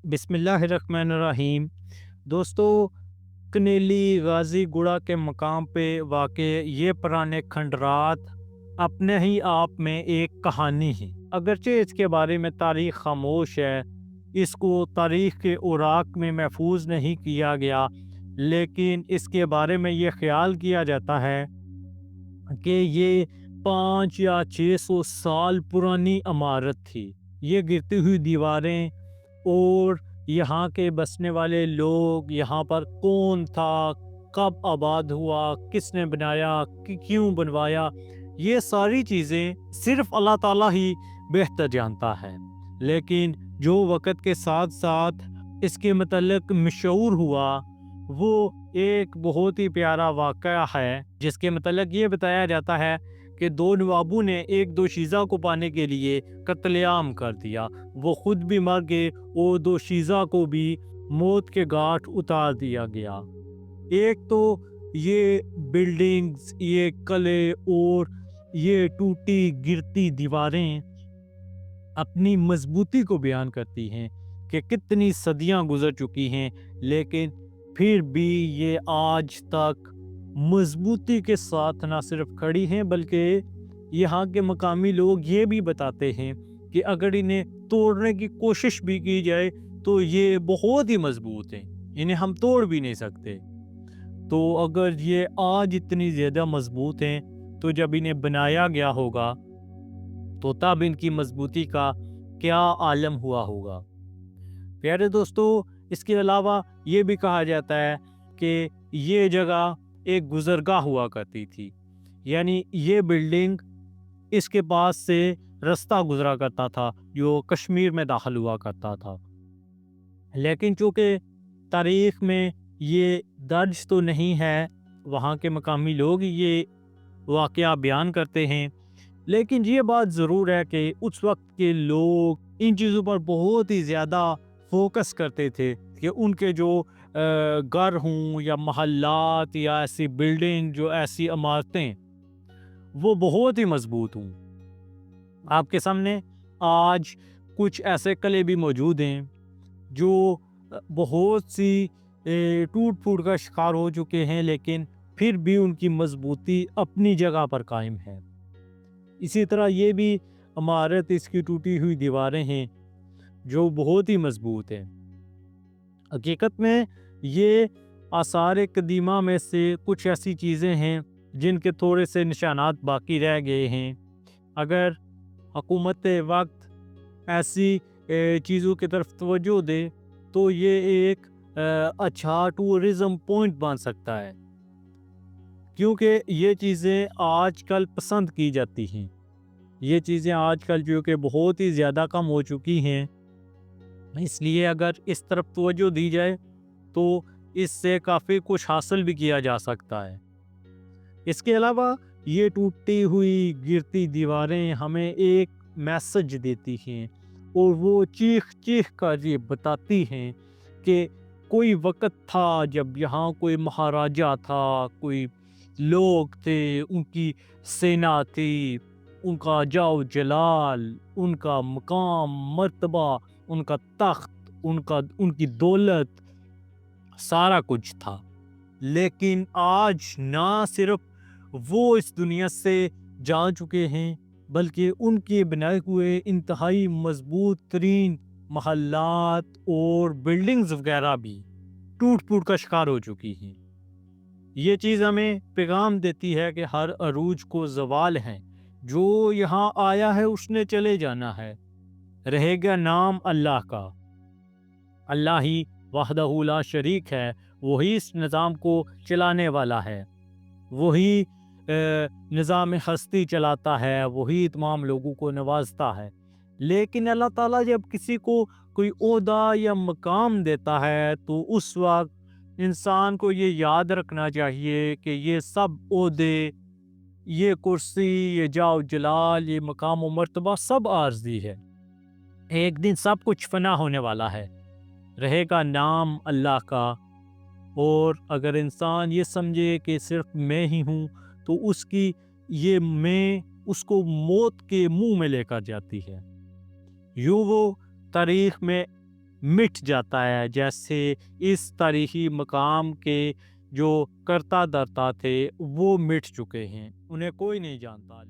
بسم اللہ الرحمن الرحیم۔ دوستو، کنیلی غازی گڑا کے مقام پہ واقع یہ پرانے کھنڈرات اپنے ہی آپ میں ایک کہانی ہے۔ اگرچہ اس کے بارے میں تاریخ خاموش ہے، اس کو تاریخ کے اوراق میں محفوظ نہیں کیا گیا، لیکن اس کے بارے میں یہ خیال کیا جاتا ہے کہ یہ 500 یا 600 سال پرانی عمارت تھی۔ یہ گرتی ہوئی دیواریں اور یہاں کے بسنے والے لوگ، یہاں پر کون تھا، کب آباد ہوا، کس نے بنایا، کیوں بنوایا، یہ ساری چیزیں صرف اللہ تعالیٰ ہی بہتر جانتا ہے۔ لیکن جو وقت کے ساتھ ساتھ اس کے متعلق مشہور ہوا، وہ ایک بہت ہی پیارا واقعہ ہے، جس کے متعلق یہ بتایا جاتا ہے کہ دو نوابوں نے ایک دو شیزہ کو پانے کے لیے قتل عام کر دیا۔ وہ خود بھی مر گئے اور دو شیزہ کو بھی موت کے گھاٹ اتار دیا گیا۔ ایک تو یہ بلڈنگز، یہ قلعے اور یہ ٹوٹی گرتی دیواریں اپنی مضبوطی کو بیان کرتی ہیں کہ کتنی صدیاں گزر چکی ہیں، لیکن پھر بھی یہ آج تک مضبوطی کے ساتھ نہ صرف کھڑی ہیں، بلکہ یہاں کے مقامی لوگ یہ بھی بتاتے ہیں کہ اگر انہیں توڑنے کی کوشش بھی کی جائے تو یہ بہت ہی مضبوط ہیں، انہیں ہم توڑ بھی نہیں سکتے۔ تو اگر یہ آج اتنی زیادہ مضبوط ہیں تو جب انہیں بنایا گیا ہوگا تو تب ان کی مضبوطی کا کیا عالم ہوا ہوگا۔ پیارے دوستو، اس کے علاوہ یہ بھی کہا جاتا ہے کہ یہ جگہ ایک گزرگاہ ہوا کرتی تھی، یعنی یہ بلڈنگ، اس کے پاس سے رستہ گزرا کرتا تھا جو کشمیر میں داخل ہوا کرتا تھا۔ لیکن چونکہ تاریخ میں یہ درج تو نہیں ہے، وہاں کے مقامی لوگ یہ واقعہ بیان کرتے ہیں، لیکن یہ بات ضرور ہے کہ اس وقت کے لوگ ان چیزوں پر بہت ہی زیادہ فوکس کرتے تھے کہ ان کے جو گھر ہوں یا محلات یا ایسی بلڈنگ، جو ایسی عمارتیں، وہ بہت ہی مضبوط ہوں۔ آپ کے سامنے آج کچھ ایسے قلعے بھی موجود ہیں جو بہت سی ٹوٹ پھوٹ کا شکار ہو چکے ہیں، لیکن پھر بھی ان کی مضبوطی اپنی جگہ پر قائم ہے۔ اسی طرح یہ بھی عمارت، اس کی ٹوٹی ہوئی دیواریں ہیں جو بہت ہی مضبوط ہیں۔ حقیقت میں یہ آثار قدیمہ میں سے کچھ ایسی چیزیں ہیں جن کے تھوڑے سے نشانات باقی رہ گئے ہیں۔ اگر حکومت وقت ایسی چیزوں کی طرف توجہ دے تو یہ ایک اچھا ٹورزم پوائنٹ بن سکتا ہے، کیونکہ یہ چیزیں آج کل پسند کی جاتی ہیں۔ یہ چیزیں آج کل جو کہ بہت ہی زیادہ کم ہو چکی ہیں، اس لیے اگر اس طرف توجہ دی جائے تو اس سے کافی کچھ حاصل بھی کیا جا سکتا ہے۔ اس کے علاوہ یہ ٹوٹی ہوئی گرتی دیواریں ہمیں ایک میسج دیتی ہیں، اور وہ چیخ چیخ کر یہ بتاتی ہیں کہ کوئی وقت تھا جب یہاں کوئی مہاراجہ تھا، کوئی لوگ تھے، ان کی سینا تھی، ان کا جاؤ جلال، ان کا مقام مرتبہ، ان کا تخت، ان کی دولت، سارا کچھ تھا۔ لیکن آج نہ صرف وہ اس دنیا سے جا چکے ہیں، بلکہ ان کے بنائے ہوئے انتہائی مضبوط ترین محلات اور بلڈنگز وغیرہ بھی ٹوٹ پھوٹ کا شکار ہو چکی ہیں۔ یہ چیز ہمیں پیغام دیتی ہے کہ ہر عروج کو زوال ہے، جو یہاں آیا ہے اس نے چلے جانا ہے، رہے گا نام اللہ کا۔ اللہ ہی وحدہ لا شریک ہے، وہی اس نظام کو چلانے والا ہے، وہی نظام ہستی چلاتا ہے، وہی تمام لوگوں کو نوازتا ہے۔ لیکن اللہ تعالیٰ جب کسی کو کوئی عہدہ یا مقام دیتا ہے تو اس وقت انسان کو یہ یاد رکھنا چاہیے کہ یہ سب عہدے، یہ کرسی، یہ جاؤ جلال، یہ مقام و مرتبہ سب عارضی ہے، ایک دن سب کچھ فنا ہونے والا ہے، رہے گا نام اللہ کا۔ اور اگر انسان یہ سمجھے کہ صرف میں ہی ہوں تو اس کی یہ میں اس کو موت کے منہ میں لے کر جاتی ہے۔ یوں وہ تاریخ میں مٹ جاتا ہے، جیسے اس تاریخی مقام کے جو کرتا دھرتا تھے وہ مٹ چکے ہیں، انہیں کوئی نہیں جانتا۔